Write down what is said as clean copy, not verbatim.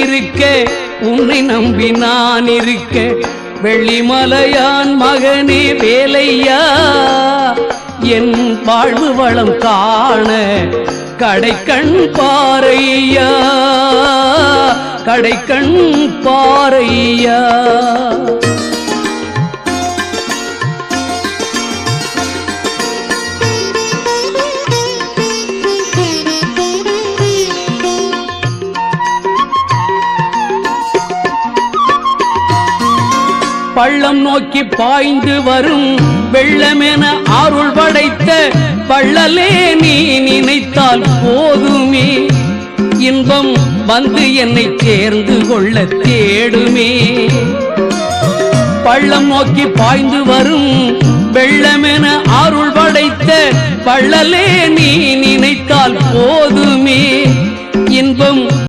இருக்க உன்னை நம்பி நான் இருக்க வெள்ளிமலையான் மகனே வேலையா என் வாழ்வு வளம் காண கடைக்கண் பாரையா கடைக்கண் பாரையா. பள்ளம் நோக்கி பாய்ந்து வரும் வெள்ளமென அருள் படைத்த பள்ளலே நீ நினைத்தால் போதுமே இன்பம் வந்து என்னை சேர்ந்து கொள்ள தேடுமே. பள்ளம் நோக்கி பாய்ந்து வரும் வெள்ளமென அருள் படைத்த பள்ளலே நீ நினைத்தால் போதுமே